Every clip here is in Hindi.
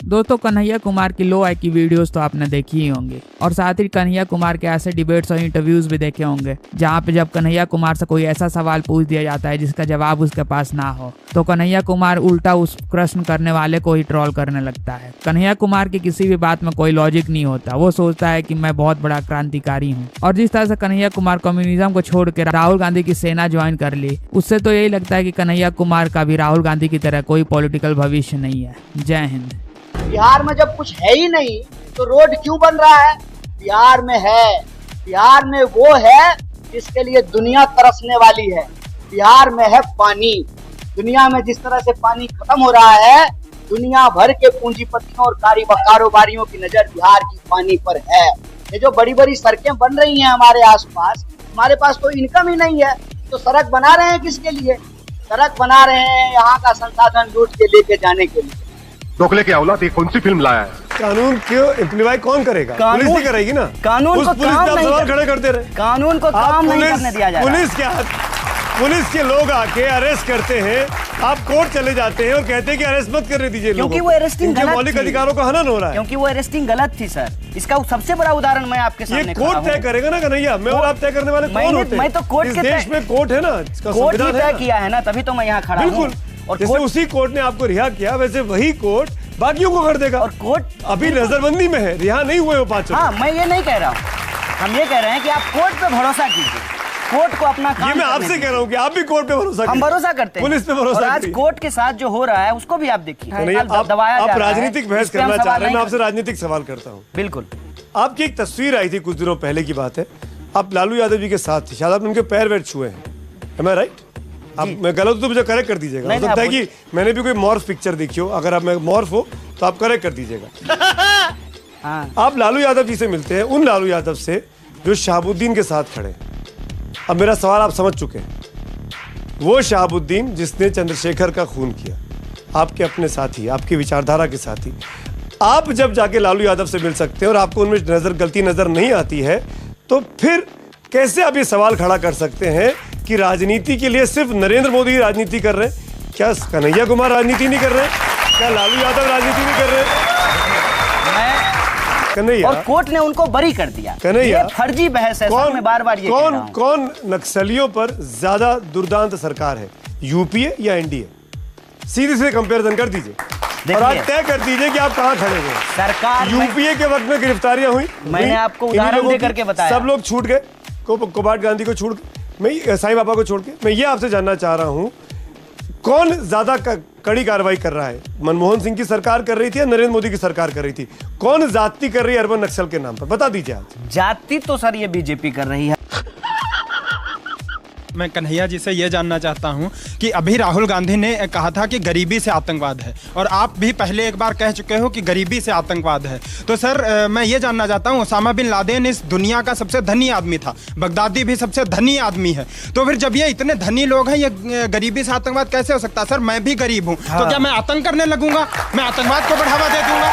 दोस्तों, कन्हैया कुमार की लो आई की वीडियोस तो आपने देखी ही होंगी और साथ ही कन्हैया कुमार के ऐसे डिबेट्स और इंटरव्यूज भी देखे होंगे जहां पे जब कन्हैया कुमार से कोई ऐसा सवाल पूछ दिया जाता है जिसका जवाब उसके पास ना हो तो कन्हैया कुमार उल्टा उस प्रश्न करने वाले को ही ट्रोल करने लगता है। कन्हैया कुमार की किसी भी बात में कोई लॉजिक नहीं होता। वो सोचता है कि मैं बहुत बड़ा क्रांतिकारी हूँ। और जिस तरह से कन्हैया कुमार कम्युनिज्म को छोड़ के राहुल गांधी की सेना ज्वाइन कर ली, उससे तो यही लगता है कि कन्हैया कुमार का भी राहुल गांधी की तरह कोई पॉलिटिकल भविष्य नहीं है। जय हिंद। बिहार में जब कुछ है ही नहीं तो रोड क्यों बन रहा है? बिहार में है, बिहार में वो है जिसके लिए दुनिया तरसने वाली है। बिहार में है पानी। दुनिया में जिस तरह से पानी खत्म हो रहा है, दुनिया भर के पूंजीपतियों और कारोबारियों की नजर बिहार की पानी पर है। ये जो बड़ी बड़ी सड़कें बन रही हैं हमारे आसपास, हमारे पास तो इनकम ही नहीं है, तो सड़क बना रहे हैं किसके लिए? सड़क बना रहे हैं यहाँ का संसाधन लूट के लेके जाने के लिए। डोकले की औलाद ये कौन सी फिल्म लाया है? कानून क्यों इम्प्लीवाई कौन करेगा? पुलिस ही करेगी ना। कानून को काम नहीं सवाल खड़े करते रहे। कानून को काम नहीं करने दिया जा रहा। पुलिस के लोग आके अरेस्ट करते हैं, आप कोर्ट चले जाते हैं और कहते हैं कि अरेस्ट मत करने दीजिए लोगों को। क्योंकि वो अरेस्टिंग गलत थी। मौलिक अधिकारों का हनन हो रहा है। क्योंकि वो अरेस्टिंग गलत थी सर। इसका सबसे बड़ा उदाहरण मैं आपके सामने ये कोर्ट तय करेगा ना कन्हैया। मैं और आप तय करने वाले कौन होते हैं? मैं तो कोर्ट के देश में कोर्ट है ना, कोर्ट ही तय किया है ना, तभी तो मैं यहाँ खड़ा हूँ। बिल्कुल। और जैसे उसी कोर्ट ने आपको रिहा किया, वैसे वही कोर्ट बाकियों को कर देगा। और कोर्ट अभी नजरबंदी में है, रिहा नहीं हुए वो पांचों। हाँ, मैं ये नहीं कह रहा हूँ। हम ये कह रहे हैं कि आप कोर्ट पे भरोसा कीजिए, कोर्ट को अपना काम। ये मैं आपसे कह रहा हूँ कि आप भी कोर्ट पे भरोसा। हम भरोसा करते हैं, पुलिस पे भरोसा। और आज कोर्ट के साथ जो हो रहा है उसको भी आप देखिए। आप राजनीतिक बहस करना चाह रहे हैं, मैं आपसे राजनीतिक सवाल करता हूँ। बिल्कुल। आपकी एक तस्वीर आई थी कुछ दिनों पहले की बात है, आप लालू यादव जी के साथ थे, शायद आपने उनके पैर वैर छुए हैं, am I right? आप मैं गलत तो मुझे करेक्ट कर दीजिएगा। हो सकता है कि मैंने भी कोई मॉर्फ पिक्चर देखी हो, अगर आप मैं मॉर्फ हो तो आप करेक्ट कर दीजिएगा। आप लालू यादव जी से मिलते हैं, उन लालू यादव से जो शहाबुद्दीन के साथ खड़े हैं। अब मेरा सवाल आप समझ चुके हैं, वो शहाबुद्दीन जिसने चंद्रशेखर का खून किया, आपके अपने साथी, आपकी विचारधारा के साथी। आप जब जाके लालू यादव से मिल सकते हैं और आपको उनमें गलती नजर नहीं आती है, तो फिर कैसे आप ये सवाल खड़ा कर सकते हैं कि राजनीति के लिए सिर्फ नरेंद्र मोदी ही राजनीति कर रहे हैं? क्या कन्हैया कुमार राजनीति नहीं कर रहे हैं? क्या लालू यादव राजनीति नहीं कर रहे हैं? कन्हैया, और कोर्ट ने उनको बरी कर दिया। कन्हैया, ये फर्जी बहस है। मैं बार-बार ये कह रहा हूं। कौन नक्सलियों पर ज्यादा दुर्दांत सरकार है, यूपीए या एनडीए? सीधे से कंपैरिजन कर दीजिए और आज तय कर दीजिए कि आप कहां खड़े हैं। सरकार यूपीए के वक्त में गिरफ्तारियां हुई, मैंने आपको उदाहरण देकर के बताया। सब लोग छूट गए, कोबाट गांधी को छोड़ के, मैं साईं बाबा को छोड़ के। मैं ये आपसे जानना चाह रहा हूं, कौन ज्यादा कड़ी कार्रवाई कर रहा है? मनमोहन सिंह की सरकार कर रही थी या नरेंद्र मोदी की सरकार कर रही थी? कौन जाति कर रही है अर्बन नक्सल के नाम पर? बता दीजिए आप। जाति तो सर ये बीजेपी कर रही है। मैं कन्हैया जी से ये जानना चाहता हूं कि अभी राहुल गांधी ने कहा था कि गरीबी से आतंकवाद है, और आप भी पहले एक बार कह चुके हो कि गरीबी से आतंकवाद है। तो सर मैं ये जानना चाहता हूं, ओसामा बिन लादेन इस दुनिया का सबसे धनी आदमी था, बगदादी भी सबसे धनी आदमी है, तो फिर जब ये इतने धनी लोग हैं, ये गरीबी से आतंकवाद कैसे हो सकता है? सर मैं भी गरीब हूँ, तो क्या मैं आतंक करने लगूंगा? मैं आतंकवाद को बढ़ावा दे दूंगा?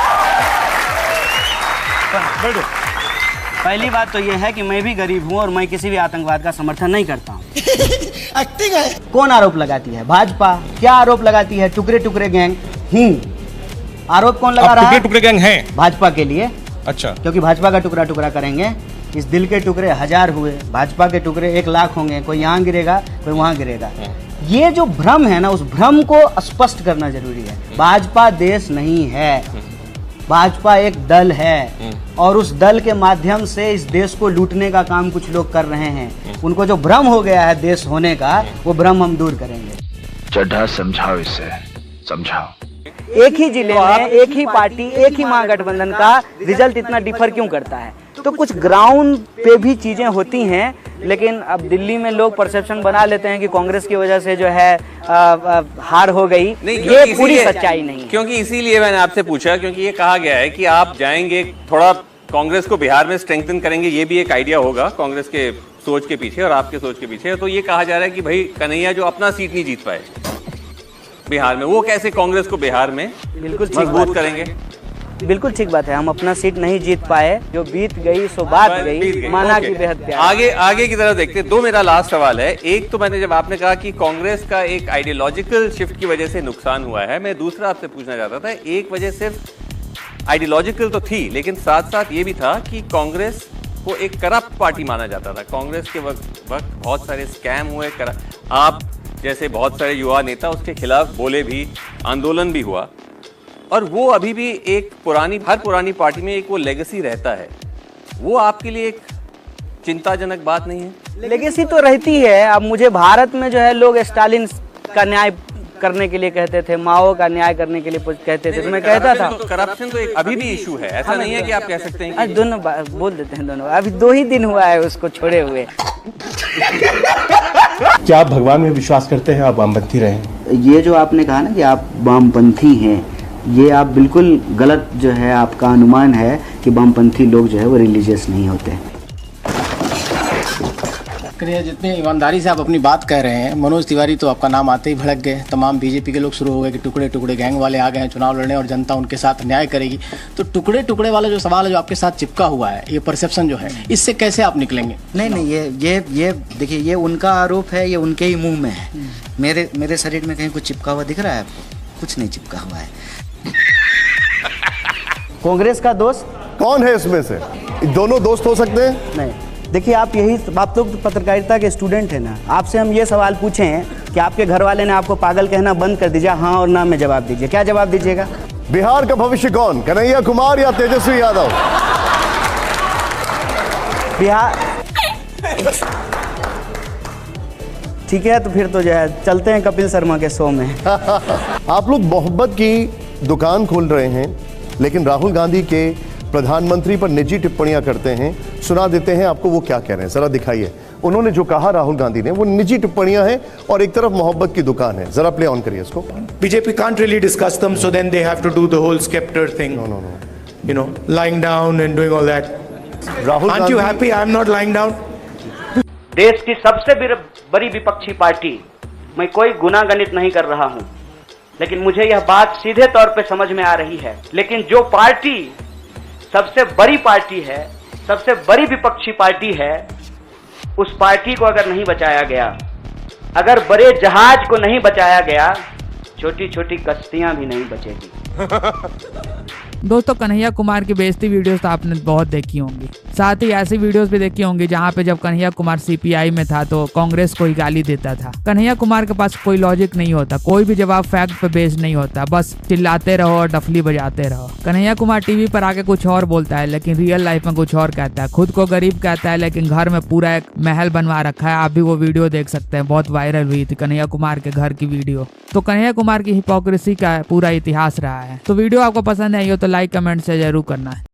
पहली बात तो ये है कि मैं भी गरीब हूँ और मैं किसी भी आतंकवाद का समर्थन नहीं करता हूँ। एक्टिंग है। कौन आरोप लगाती है? भाजपा। क्या आरोप लगाती है? टुकड़े टुकड़े गैंग। आरोप कौन लगा रहा है? टुकड़े गैंग है भाजपा के लिए। अच्छा। क्योंकि भाजपा का टुकड़ा टुकड़ा करेंगे। इस दिल के टुकड़े 1000 हुए, भाजपा के टुकड़े 1 लाख होंगे। कोई यहाँ गिरेगा, कोई वहां गिरेगा। ये जो भ्रम है ना, उस भ्रम को स्पष्ट करना जरूरी है। भाजपा देश नहीं है, भाजपा एक दल है, और उस दल के माध्यम से इस देश को लूटने का काम कुछ लोग कर रहे हैं। उनको जो भ्रम हो गया है देश होने का, वो भ्रम हम दूर करेंगे। चड्ढा समझाओ, इसे समझाओ। एक ही जिले में एक ही पार्टी, एक ही महागठबंधन का रिजल्ट इतना डिफर क्यों करता है? तो कुछ ग्राउंड पे भी चीजें होती हैं, लेकिन अब दिल्ली में लोग परसेप्शन बना लेते हैं कि कांग्रेस की वजह से जो है हार हो गई। ये पूरी सच्चाई नहीं है। क्योंकि इसीलिए मैंने आपसे पूछा, क्योंकि ये कहा गया है कि आप जाएंगे थोड़ा कांग्रेस को बिहार में स्ट्रेंथन करेंगे, ये भी एक आइडिया होगा कांग्रेस के सोच के पीछे और आपके सोच के पीछे। तो ये कहा जा रहा है कि भाई कन्हैया जो अपना सीट नहीं जीत पाए बिहार में, वो कैसे कांग्रेस को बिहार में बिल्कुल मजबूत करेंगे? बिल्कुल ठीक बात है, हम अपना सीट नहीं जीत पाए, जो बीत गई सो बात गई, माना ओके। कि बेहद प्यार। आगे की तरफ देखते हैं। दो मेरा लास्ट सवाल है। एक तो मैंने जब आपने कहा कि कांग्रेस का एक आइडियोलॉजिकल शिफ्ट की वजह से नुकसान हुआ है, मैं दूसरा आपसे पूछना चाहता था, एक वजह सिर्फ आइडियोलॉजिकल तो थी, लेकिन साथ साथ ये भी था कि कांग्रेस को एक करप्ट पार्टी माना जाता था। कांग्रेस के वक्त बहुत सारे स्कैम हुए, आप जैसे बहुत सारे युवा नेता उसके खिलाफ बोले भी, आंदोलन भी हुआ, और वो अभी भी एक हर पुरानी पार्टी में एक वो लेगेसी रहता है। वो आपके लिए एक चिंताजनक बात नहीं है? लेगेसी तो रहती है। अब मुझे भारत में जो है लोग स्टालिन का न्याय करने के लिए कहते थे, माओ का न्याय करने के लिए कहते थे, तो मैं कहता था करप्शन तो एक अभी भी इशू है, ऐसा नहीं है कि आप कह सकते हैं कि दोनों बोल देते हैं दोनों। अभी 2 ही दिन हुआ है उसको छोड़े हुए। क्या आप भगवान में विश्वास करते हैं? आप वामपंथी रहे हैं। ये जो आपने कहा ना कि आप वामपंथी हैं, ये आप बिल्कुल गलत जो है आपका अनुमान है कि वामपंथी लोग जो है वो रिलीजियस नहीं होते। जितनी ईमानदारी से आप अपनी बात कह रहे हैं, मनोज तिवारी तो आपका नाम आते ही भड़क गए, तमाम बीजेपी के लोग शुरू हो गए कि टुकड़े टुकड़े गैंग वाले आ गए हैं चुनाव लड़ने और जनता उनके साथ न्याय करेगी। तो टुकड़े टुकड़े वाला जो सवाल है जो आपके साथ चिपका हुआ है, ये परसेप्शन जो है, इससे कैसे आप निकलेंगे? नहीं, ये देखिए, ये उनका आरोप है, ये उनके ही मुंह में है। मेरे शरीर में कहीं कुछ चिपका हुआ दिख रहा है आपको? कुछ नहीं चिपका हुआ है। कांग्रेस का दोस्त कौन है इसमें से? दोनों दोस्त हो सकते हैं? नहीं, देखिए आप लोग पत्रकारिता के स्टूडेंट हैं ना, आपसे हम ये सवाल पूछें कि आपके घर वाले ने आपको पागल कहना बंद कर दीजिए, हाँ और ना में जवाब दीजिए, क्या जवाब दीजिएगा? बिहार का भविष्य कौन, कन्हैया कुमार या तेजस्वी यादव? बिहार ठीक है, तो फिर तो जो है चलते हैं कपिल शर्मा के शो में। आप लोग मोहब्बत की दुकान खोल रहे हैं, लेकिन राहुल गांधी के प्रधानमंत्री पर निजी टिप्पणियां करते हैं। सुना देते हैं आपको वो क्या कह रहे हैं, जरा दिखाइए। उन्होंने जो कहा राहुल गांधी ने, वो निजी टिप्पणियां हैं और एक तरफ मोहब्बत की दुकान है। जरा प्ले ऑन करिए इसको। BJP can't really discuss them, so then they have to do the whole scepter thing. No. You know, lying down and doing all that. Rahul Aren't you happy I'm not lying down? देश की सबसे बड़ी विपक्षी पार्टी, मैं कोई गुनागणित नहीं कर रहा हूं, लेकिन मुझे यह बात सीधे तौर पे समझ में आ रही है, लेकिन जो पार्टी सबसे बड़ी पार्टी है, सबसे बड़ी विपक्षी पार्टी है, उस पार्टी को अगर नहीं बचाया गया, अगर बड़े जहाज को नहीं बचाया गया, छोटी छोटी कश्तियां भी नहीं बचेगी। दोस्तों, कन्हैया कुमार की बेइज्जती वीडियोस तो आपने बहुत देखी होंगी, साथ ही ऐसी वीडियोस भी देखी होंगी जहां पे जब कन्हैया कुमार CPI में था तो कांग्रेस को ही गाली देता था। कन्हैया कुमार के पास कोई लॉजिक नहीं होता, कोई भी जवाब फैक्ट पे बेस्ड नहीं होता, बस चिल्लाते रहो और डफली बजाते रहो। कन्हैया कुमार टीवी पर आके कुछ और बोलता है, लेकिन रियल लाइफ में कुछ और कहता है। खुद को गरीब कहता है, लेकिन घर में पूरा एक महल बनवा रखा है। आप भी वो वीडियो देख सकते हैं, बहुत वायरल हुई थी कन्हैया कुमार के घर की वीडियो। तो कन्हैया कुमार की हिपोक्रेसी का पूरा इतिहास रहा है। तो वीडियो आपको पसंद आई हो तो लाइक कमेंट से जरूर करना है।